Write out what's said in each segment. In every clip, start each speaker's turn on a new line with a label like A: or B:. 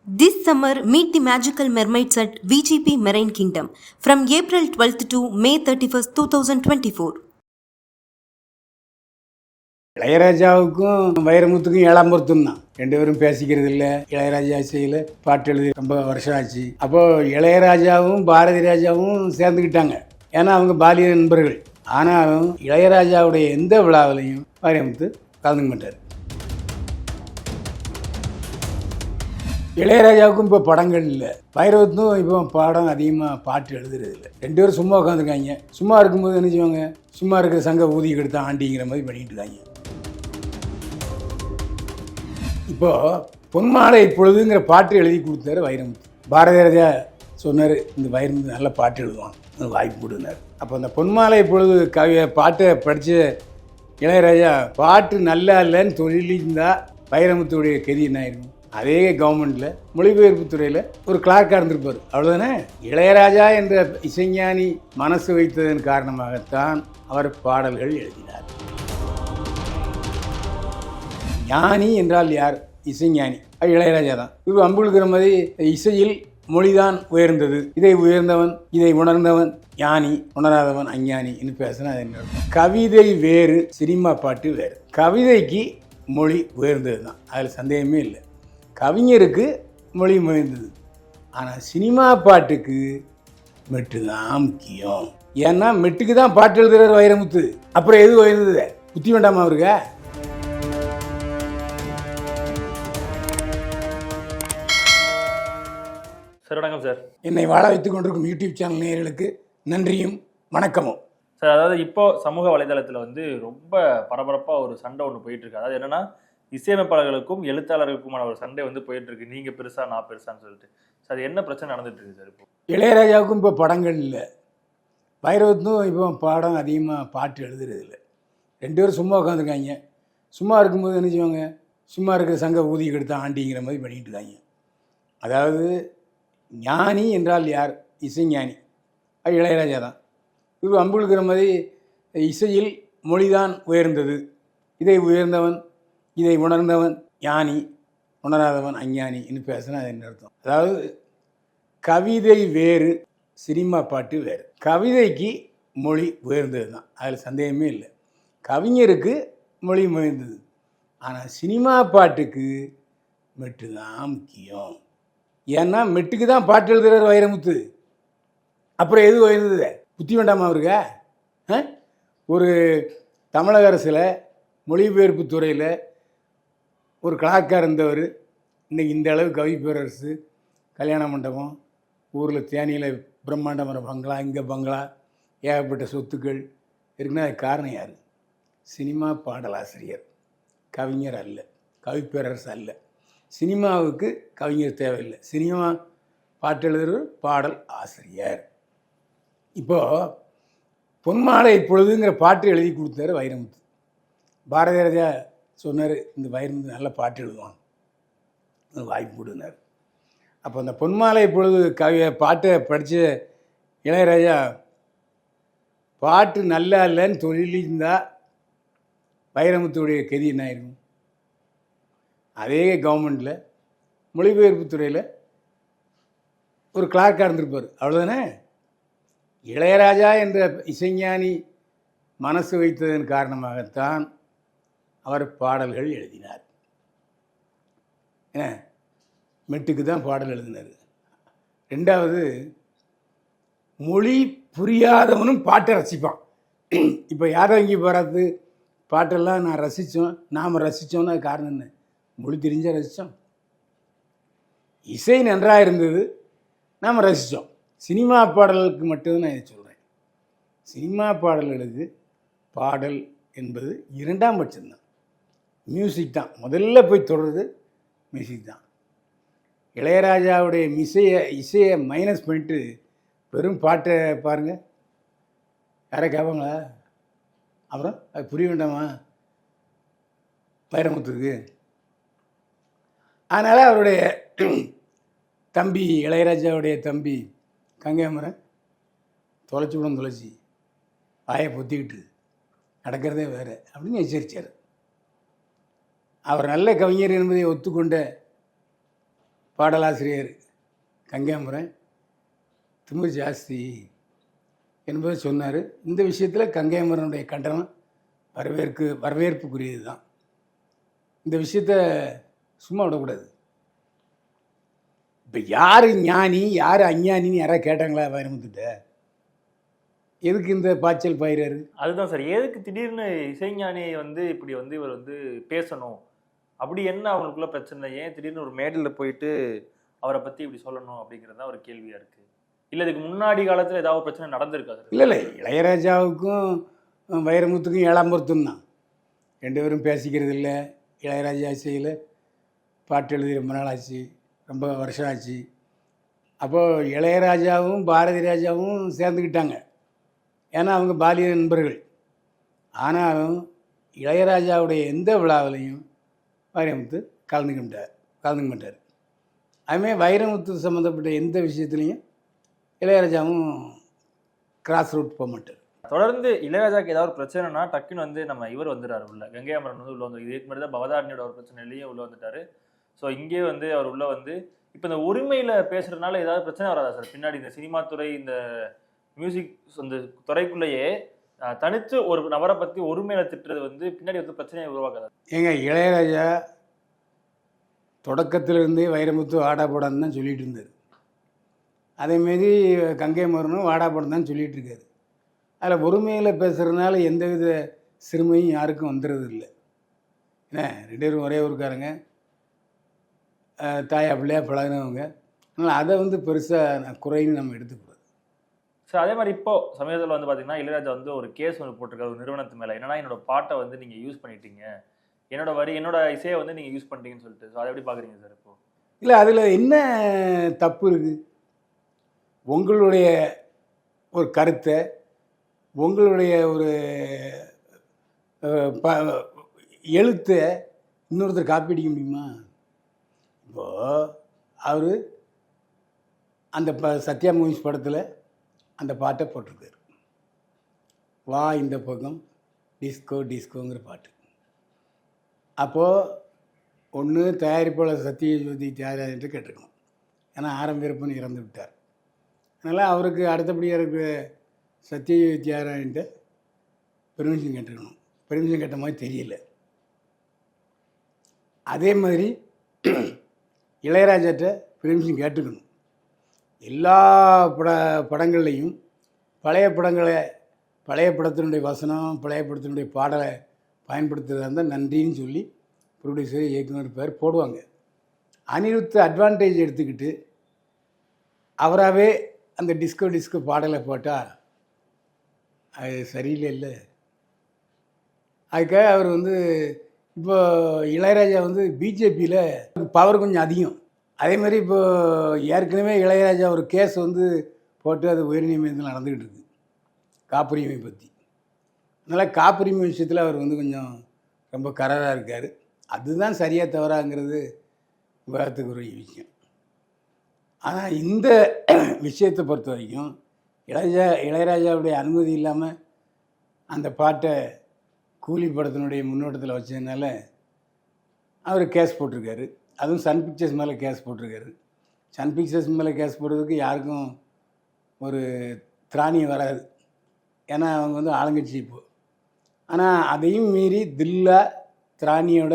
A: This summer, meet the magical mermaids at VGP Marine Kingdom from April 12th to May 31st, 2024.
B: இளையராஜாவுக்கும் வைரமுத்துக்கும் ஏழாம் பொருத்தம் தான். ரெண்டு பேரும் பேசிக்கிறது இல்லை. இளையராஜா இசையில் பாட்டு எழுதி ரொம்ப வருஷம் ஆச்சு. அப்போ இளையராஜாவும் பாரதி ராஜாவும் சேர்ந்துக்கிட்டாங்க. ஏன்னா அவங்க பாலிய நண்பர்கள். ஆனாலும் இளையராஜாவுடைய எந்த விழாவிலையும் வைரமுத்து கலந்துக்க மாட்டார். இளையராஜாவுக்கும் இப்போ படங்கள் இல்லை. வைரமுத்தும் இப்போ படம் அதிகமாக பாட்டு எழுதுறது இல்லை. ரெண்டு பேரும் சும்மா உட்காந்துருக்காங்க. சும்மா இருக்கும்போது என்ன செய்வாங்க, சும்மா இருக்கிற சங்க ஊதி கெடுத்தா ஆண்டிங்கிற மாதிரி பண்ணிட்டு இருக்காங்க. இப்போது பொன்மாலை இப்பொழுதுங்கிற பாட்டு எழுதி கொடுத்தாரு வைரமுத்து. பாரதி ராஜா சொன்னார், இந்த வைரமுத்து நல்ல பாட்டு எழுதுவான், வாய்ப்பு கொடுனார். அப்போ அந்த பொன்மாலை இப்பொழுது பாட்டை படித்த இளையராஜா பாட்டு நல்லா இல்லைன்னு சொல்லியிருந்தால் வைரமுத்துடைய கதி என்ன ஆயிருக்கும்? அதே கவர்மெண்ட்டில் மொழிபெயர்ப்பு துறையில் ஒரு கிளார்க்காக இருந்திருப்பார், அவ்வளோதானே. இளையராஜா என்ற இசைஞானி மனசு வைத்ததன் காரணமாகத்தான் அவர் பாடல்கள் எழுதினார். ஞானி என்றால் யார்? இசைஞானி. அது இளையராஜா தான். இது அம்புழுக்கிற மாதிரி இசையில் மொழிதான் உயர்ந்தது, இதை உயர்ந்தவன் இதை உணர்ந்தவன் ஞானி, உணராதவன் அஞ்ஞானி என்று பேசினா அது என்ன? கவிதை வேறு, சினிமா பாட்டு வேறு. கவிதைக்கு மொழி உயர்ந்தது தான், அதில் சந்தேகமே இல்லை. கவிஞருக்கு மொழி உயர்ந்தது. ஆனால் சினிமா பாட்டுக்கு மெட்டு தான் முக்கியம். ஏன்னா மெட்டுக்கு தான் பாட்டு எழுதுகிறார் வைரமுத்து. அப்புறம் எது உயர்ந்தது? புத்தி வேண்டாமா அவருக்கு?
C: சார் வணக்கம் சார்.
B: என்னை வாழ வைத்துக் கொண்டிருக்கும் யூடியூப் சேனல் நேயர்களுக்கு நன்றியும் வணக்கமும்.
C: சார், அதாவது இப்போ சமூக வலைதளத்தில் ரொம்ப பரபரப்பாக ஒரு சண்டை ஒன்று போயிட்டு இருக்கு. அதாவது என்னன்னா, இசையமைப்பாளர்களுக்கும் எழுத்தாளர்களுக்குமான ஒரு சண்டை போயிட்டு இருக்கு. நீங்க பெருசா நான் பெருசான்னு சொல்லிட்டு. சார், அது என்ன பிரச்சனை நடந்துட்டு இருக்கு சார் இப்போ?
B: இளையராஜாவுக்கும் இப்போ படங்கள் இல்லை. வைரவத்தும் இப்போ படம் அதிகமாக பாட்டு எழுதுறது இல்லை. ரெண்டு பேரும் சும்மா உட்காந்துருக்காங்க. சும்மா இருக்கும்போது என்ன செய்வாங்க, சும்மா இருக்கிற சங்க ஊதி கெடுத்தா ஆண்டிங்கிற மாதிரி பண்ணிட்டு இருக்காங்க. அதாவது ஞானி என்றால் யார்? இசைஞானி. அது இளையராஜா தான். இது அம்புழுக்கிற மாதிரி இசையில் மொழிதான் உயர்ந்தது, இதை உயர்ந்தவன் இதை உணர்ந்தவன் ஞானி, உணராதவன் அஞ்ஞானி என்று பேசினா அது என்ன அர்த்தம்? அதாவது கவிதை வேறு, சினிமா பாட்டு வேறு. கவிதைக்கு மொழி உயர்ந்தது தான், அதில் சந்தேகமே இல்லை. கவிஞருக்கு மொழி உயர்ந்தது. ஆனால் சினிமா பாட்டுக்கு மெட்டு தான் முக்கியம். ஏன்னா மெட்டுக்கு தான் பாட்டு எழுதுகிறார் வைரமுத்து. அப்புறம் எது உயர்ந்தது? புத்தி வேண்டாமா அவருக்கு? ஒரு தமிழக அரசில் மொழிபெயர்ப்பு துறையில் ஒரு கிளார்க்காக இருந்தவர் இன்றைக்கி இந்த அளவு கவி பேரரசு, கல்யாண மண்டபம், ஊரில் தேனியில் பிரம்மாண்டமான பங்களா, இங்கே பங்களா, ஏகப்பட்ட சொத்துக்கள் இருக்குன்னா அது காரணம் யார்? சினிமா பாடலாசிரியர், கவிஞர் அல்ல, கவி பேரரசு அல்ல. சினிமாவுக்கு கவிஞர் தேவையில்லை. சினிமா பாட்டு எழுதுகிறவர் பாடல் ஆசிரியர். இப்போது பொன்மாலை இப்பொழுதுங்கிற பாட்டு எழுதி கொடுத்தாரு வைரமுத்து. பாரதி ராஜா சொன்னார், இந்த வைரமுத்து நல்ல பாட்டு எழுதுவான், வாய்ப்பு கொடுனார். அப்போ அந்த பொன்மாலை இப்பொழுது பாட்டை படித்த இளையராஜா பாட்டு நல்லா இல்லைன்னு சொல்லியிருந்தால் வைரமுத்துடைய கதி என்ன ஆயிருக்கும்? அதே கவர்மெண்ட்டில் மொழிபெயர்ப்பு துறையில் ஒரு கிளார்க்காக இருந்திருப்பார், அவ்வளோதானே. இளையராஜா என்ற இசைஞானி மனசு வைத்ததன் காரணமாகத்தான் அவர் பாடல்கள் எழுதினார். ஏன்னா மெட்டுக்கு தான் பாடல் எழுதினார். ரெண்டாவது, மொழி புரியாதவனும் பாட்டை ரசிப்பான். இப்போ யாரோ இங்கே போகிறது பாட்டெல்லாம் நான் ரசித்தோம், நாம் ரசித்தோன்னு அது காரணம் என்ன? மொழி தெரிஞ்சால் ரசித்தோம். இசை நன்றாக இருந்தது, நாம் ரசித்தோம். சினிமா பாடல்களுக்கு மட்டும்தான் நான் இதை சொல்கிறேன். சினிமா பாடல்களுக்கு பாடல் என்பது இரண்டாம் பட்சம்தான். மியூசிக் தான் முதல்ல போய் தொடர்றது, மியூசிக் தான். இளையராஜாவுடைய இசையை மைனஸ் பண்ணிட்டு வெறும் பாட்டை பாருங்கள், யாரை கேட்பாங்களா? அப்புறம் அது புரிய வேண்டாமா வைரமுத்துக்கு? அதனால் அவருடைய தம்பி, இளையராஜாவுடைய தம்பி கங்கைமரன் தொலைச்சி வாயை பொத்திக்கிட்டு நடக்கிறதே வேறு அப்படின்னு எச்சரித்தார். அவர் நல்ல கவிஞர் என்பதை ஒத்துக்கொண்ட பாடலாசிரியர் கங்கையமரன் திமிர் ஜாஸ்தி என்பதை சொன்னார். இந்த விஷயத்தில் கங்கையமரனுடைய கண்டனம் வரவேற்புக்குரியது தான். இந்த விஷயத்த சும்மா விடக்கூடாது. இப்போ யார் ஞானி யார் அஞ்ஞானின்னு யாராவது கேட்டாங்களா வைரமுத்துட்ட? எதுக்கு இந்த பாய்ச்சல் பயிராரு?
C: அதுதான் சார், எதுக்கு திடீர்னு இசைஞானியை வந்து இப்படி வந்து இவர் வந்து பேசணும், அப்படி என்ன அவங்களுக்குள்ள பிரச்சனை? ஏன் திடீர்னு ஒரு மேடையில் போயிட்டு அவரை பத்தி இப்படி சொல்லணும் அப்படிங்கிறது தான் ஒரு கேள்வியா இருக்கு. இல்ல இதுக்கு முன்னாடி காலத்துல ஏதாவது பிரச்சனை நடந்திருக்கா சார்?
B: இல்லை இளையராஜாவுக்கும் வைரமுத்துக்கும் 7ஆம் பொருத்தம் தான். 2 பேரும் பேசிக்கிறது இல்லை. இளையராஜா இசையில் பாட்டு எழுதி ரொம்ப நாள் ஆச்சு, ரொம்ப வருஷம் ஆச்சு. அப்போது இளையராஜாவும் பாரதி ராஜாவும் சேர்ந்துக்கிட்டாங்க. ஏன்னா அவங்க பாலிய நண்பர்கள். ஆனாலும் இளையராஜாவுடைய எந்த விழாவிலையும் வைரமுத்து கலந்துக்க மாட்டார். அதுமாதிரி வைரமுத்து சம்மந்தப்பட்ட எந்த விஷயத்துலையும் இளையராஜாவும் கிராஸ் ரூட் போக மாட்டார்.
C: தொடர்ந்து இளையராஜாக்கு ஏதாவது ஒரு பிரச்சனைனா டக்குன்னு வந்து நம்ம இவர் வந்துடுறாரு உள்ள, கங்கை அமரன் வந்து உள்ள வந்து. இதுக்கு முன்னாடி தான் பவதாரணியோட ஒரு பிரச்சனையிலேயே உள்ள வந்துட்டாரு. ஸோ இங்கே வந்து அவர் உள்ள வந்து இப்போ இந்த உரிமையில பேசுறதுனால ஏதாவது பிரச்சனை வராதா சார் பின்னாடி? இந்த சினிமா துறை, இந்த மியூசிக் அந்த துறைக்குள்ளேயே தனித்து ஒரு நபரை பத்தி உரிமையில திட்டுறது வந்து பின்னாடி வந்து பிரச்சனையை உருவாக்காது?
B: ஏங்க, இளையராஜா தொடக்கத்திலிருந்தே வைரமுத்து வாடா போடான்னு தான் சொல்லிட்டு இருந்தார். அதேமாரி கங்கை அமரனும் வாடா போடான்னு தான் சொல்லிட்டு இருக்காரு. அதில் உரிமையில் பேசுகிறதுனால எந்தவித சிறுமையும் யாருக்கும் வந்துடுறது இல்லை. ஏன்னா 2 பேரும் ஒரே ஊருக்காரங்க, தாயா பிள்ளையா பழகினவங்க. அதனால் அதை வந்து பெருசாக குறைன்னு நம்ம எடுத்துக்கூடாது.
C: சார் அதே மாதிரி இப்போ சமயத்தில் வந்து பார்த்தீங்கன்னா இளையராஜா வந்து ஒரு கேஸ் ஒன்று போட்டிருக்காரு ஒரு நிறுவனத்து மேலே. என்னன்னா என்னோட பாட்டை வந்து நீங்கள் யூஸ் பண்ணிட்டீங்க, என்னோட இசையை வந்து நீங்கள் யூஸ் பண்ணிட்டீங்கன்னு சொல்லிட்டு. ஸோ அதை எப்படி பார்க்குறீங்க சார் இப்போ?
B: இல்லை, அதில் என்ன தப்பு இருக்குது? உங்களுடைய ஒரு கருத்தை, உங்களுடைய ஒரு எழுத்தை இன்னொருத்தர் காப்பி அடிக்க முடியுமா? இப்போது அவர் அந்த சத்யா மூவிஸ் படத்தில் அந்த பாட்டை போட்டிருக்காரு. வா இந்த பக்கம் டிஸ்கோ டிஸ்கோங்கிற பாட்டு. அப்போது ஒன்று தயாரிப்பாளர் சத்யஜோதி தியாகராஜன்ட்டு கேட்டிருக்கணும். ஏன்னா ஆரம்பிப்பன்னு இறந்து விட்டார். அதனால் அவருக்கு அடுத்தபடியாக இருக்கிற சத்யஜோதி தியாகராஜன்ட்ட பெர்மிஷன் கேட்டிருக்கணும். பெர்மிஷன் கேட்ட மாதிரி தெரியல. அதே மாதிரி இளையராஜாட்ட பெர்மிஷன் கேட்டுக்கணும். எல்லா படங்கள்லையும் பழைய படத்தினுடைய வசனம், பழைய படத்தினுடைய பாடலை பயன்படுத்துகிறதா இருந்தால் நன்றின்னு சொல்லி ப்ரொடியூசர், இயக்குனர் பேர் போடுவாங்க. அனிருத் அட்வான்டேஜ் எடுத்துக்கிட்டு அவராகவே அந்த டிஸ்கோ பாடலை போட்டால் அது சரியில்லை இல்லை. அதுக்காக அவர் வந்து இப்போ இளையராஜா வந்து பிஜேபியில் பவர் கொஞ்சம் அதிகம். அதே மாதிரி இப்போது ஏற்கனவே இளையராஜா ஒரு கேஸ் வந்து போட்டு அது உயர்நீதிமன்றத்தில் நடந்துக்கிட்டு இருக்குது காப்புரிமை பற்றி. அதனால் காப்புரிமை விஷயத்தில் அவர் வந்து கொஞ்சம் ரொம்ப கராராக இருக்கார். அதுதான் சரியாக தவறாங்கிறது விவாதத்துக்குரிய விஷயம். ஆனால் இந்த விஷயத்தை பொறுத்த வரைக்கும் இளையராஜாவுடைய அனுமதி இல்லாமல் அந்த பாட்டை கூலி படத்தினுடைய முன்னோட்டத்தில் வச்சதுனால அவர் கேஸ் போட்டிருக்காரு. அதுவும் சன் பிக்சர்ஸ் மேலே கேஸ் போட்டிருக்காரு. சன் பிக்சர்ஸ் மேலே கேஸ் போடுறதுக்கு யாருக்கும் ஒரு திராணியம் வராது. ஏன்னா அவங்க வந்து ஆளுங்கட்சி இப்போ. ஆனால் அதையும் மீறி தில்லா திராணியோட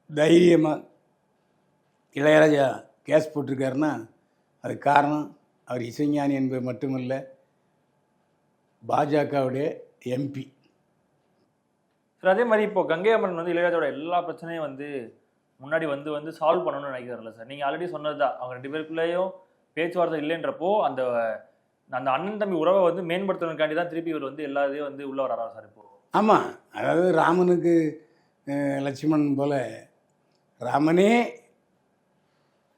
B: தைரியமாக இளையராஜா கேஸ் போட்டிருக்காருன்னா அது காரணம் அவர் இசைஞானி என்பது மட்டுமல்ல, பாஜகவுடைய எம்பி.
C: சார் அதே மாதிரி இப்போ கங்கை அமரன் வந்து இளையராஜாவோட எல்லா பிரச்சனையும் வந்து முன்னாடி வந்து சால்வ் பண்ணணும்னு நினைக்கிறார்ல சார்? நீங்கள் ஆல்ரெடி சொன்னது தான், அவங்க 2 பேருக்குள்ளேயும் பேச்சுவார்த்தை இல்லைன்றப்போ அந்த அந்த அண்ணன் தம்பி உறவை வந்து மேம்படுத்தணுக்காண்டி தான் திருப்பி இவர் வந்து எல்லா இதையும் வந்து உள்ளே வராரா சார் இப்போ?
B: ஆமாம், அதாவது ராமனுக்கு லட்சுமணன் போல் ராமனே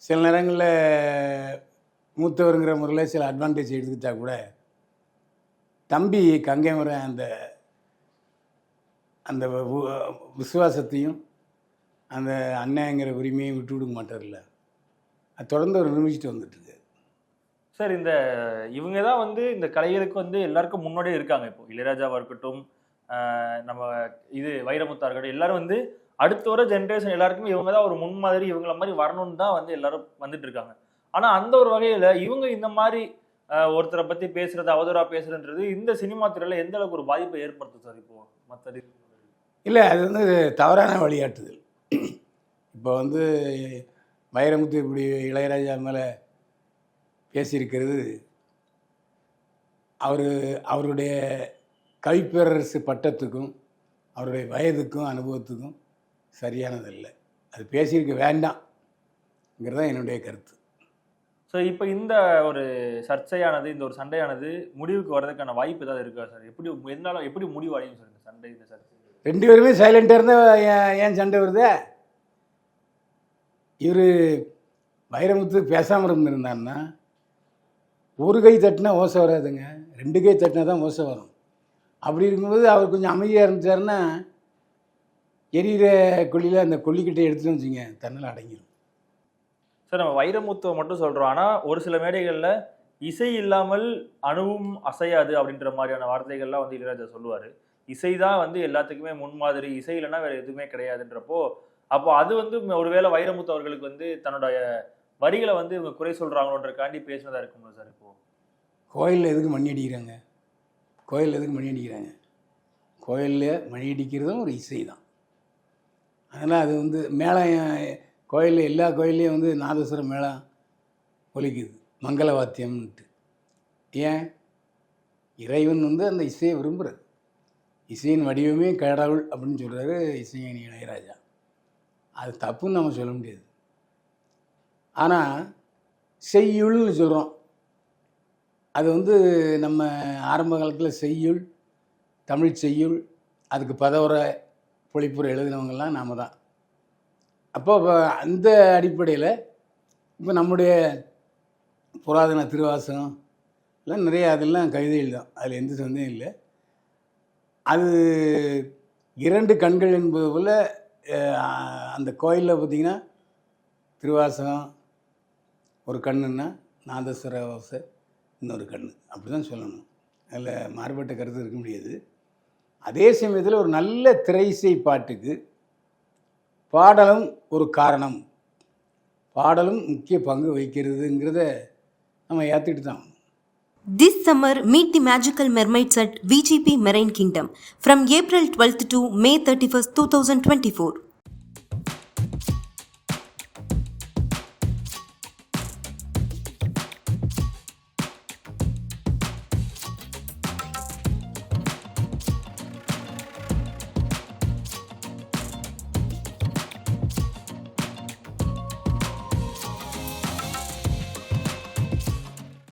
B: சில நேரங்களில் மூத்தவருங்கிற முறையில் சில அட்வான்டேஜ் எடுத்துக்கிட்டா கூட தம்பி கங்கை முறை அந்த விசுவாசத்தையும் அந்த அண்ணங்கிற உரிமையும் விட்டு கொடுக்க மாட்டார்ல. அது தொடர்ந்து அவர் நிரூபிச்சுட்டு வந்துட்டுருக்கு
C: சார். இவங்க தான் வந்து இந்த கலைகளுக்கு வந்து எல்லாருக்கும் முன்னாடியே இருக்காங்க. இப்போ இளையராஜாவாக இருக்கட்டும், நம்ம வைரமுத்தா இருக்கட்டும், எல்லாரும் வந்து அடுத்த வர ஜென்ரேஷன் எல்லாருக்குமே இவங்க தான் ஒரு முன்மாதிரி, இவங்கள மாதிரி வரணும்னு தான் வந்து எல்லாரும் வந்துட்டு இருக்காங்க. ஆனா அந்த ஒரு வகையில இவங்க இந்த மாதிரி ஒருத்தரை பத்தி பேசுறது, அவதூறா பேசுறதுன்றது இந்த சினிமா துறையில எந்த அளவுக்கு ஒரு பாதிப்பை ஏற்படுத்தும் சார்? இப்போ மற்ற
B: இல்லை, அது வந்து தவறான வழிகாட்டுதல். இப்போ வந்து வைரமுத்து இப்படி இளையராஜா மேலே பேசியிருக்கிறது அவருடைய கவிப்பேரரசு பட்டத்துக்கும் அவருடைய வயதுக்கும் அனுபவத்துக்கும் சரியானதில்லை. அது பேசியிருக்க வேண்டாம்ங்கிறது தான் என்னுடைய கருத்து.
C: ஸோ இப்போ இந்த ஒரு சர்ச்சையானது, இந்த ஒரு சண்டையானது முடிவுக்கு வர்றதுக்கான வாய்ப்பு ஏதாவது இருக்கா சார்? எப்படி முடிவு அடையும் சார் இந்த சண்டை, இந்த சர்ச்சை? 2
B: பேருமே சைலண்டாக இருந்தால் ஏன் சண்டை வருதே? இவர் வைரமுத்து பேசாமல் இருந்திருந்தாருன்னா ஒரு கை தட்டினா ஓசை வராதுங்க, 2 கை தட்டினா தான் ஓசை வரும். அப்படி இருக்கும்போது அவர் கொஞ்சம் அமைதியாக இருந்துச்சாருன்னா எரியிற கொல்லியில் அந்த கொல்லிக்கிட்ட எடுத்துன்னு வச்சுங்க தன்னால் அடங்கிடும்.
C: சார், நம்ம வைரமுத்துவை மட்டும் சொல்கிறோம், ஆனால் ஒரு சில மேடைகளில் இசை இல்லாமல் அணுவும் அசையாது அப்படின்ற மாதிரியான வார்த்தைகள்லாம் வந்து இளையராஜா சொல்லுவார். இசை தான் வந்து எல்லாத்துக்குமே முன்மாதிரி, இசை இல்லைன்னா வேறு எதுவுமே கிடையாதுன்றப்போ, அப்போ அது வந்து ஒருவேளை வைரமுத்து அவர்களுக்கு வந்து தன்னுடைய வரிகளை வந்து இவங்க குறை சொல்கிறாங்களோன்றக்காண்டி பேசினதாக இருக்கும்ல சார்? இப்போது
B: கோயிலில் எதுக்கு மணி அடிக்கிறாங்க? கோயிலில் மணி அடிக்கிறதும் ஒரு இசை தான். அதனால் அது வந்து மேளம், கோயிலில் எல்லா கோயில்லையும் வந்து நாதஸ்வரம் மேளம் ஒலிக்குது, மங்கள வாத்தியம்ன்ட்டு. ஏன்? இறைவன் வந்து அந்த இசையை விரும்புகிறது. இசையின் வடிவமே கடவுள் அப்படின்னு சொல்கிறாரு இசைஞானி இளையராஜா. அது தப்புன்னு நம்ம சொல்ல முடியாது. ஆனால் செய்யுள்னு சொல்கிறோம், அது வந்து நம்ம ஆரம்ப காலத்தில் செய்யுள், தமிழ் செய்யுள், அதுக்கு பதவுரை பொழிப்புரை எழுதினவங்கெல்லாம் நாம் தான். அப்போ அந்த அடிப்படையில் இப்போ நம்முடைய புராதன திருவாசகம் எல்லாம் நிறைய அதெல்லாம் கவிதைகள் தான், அதில் எந்த சந்தேகம் இல்லை. அது 2 கண்கள் என்பது போல் அந்த கோயிலில் பார்த்திங்கன்னா திருவாசகம் ஒரு கண்ணுன்னா நாதஸ்வர ஓசை இன்னொரு கண், அப்படி தான் சொல்லணும். அதில் மாறுபட்ட கருத்து இருக்க முடியாது. அதே சமயத்தில் ஒரு நல்ல திரையிசை பாட்டுக்கு பாடலும் ஒரு காரணம், பாடலும் முக்கிய பங்கு வகிக்கிறதுங்கிறத நம்ம ஏற்றுக்கிட்டு தான்.
A: This summer, meet the magical mermaids at VGP Marine Kingdom from April 12th to May 31st, 2024.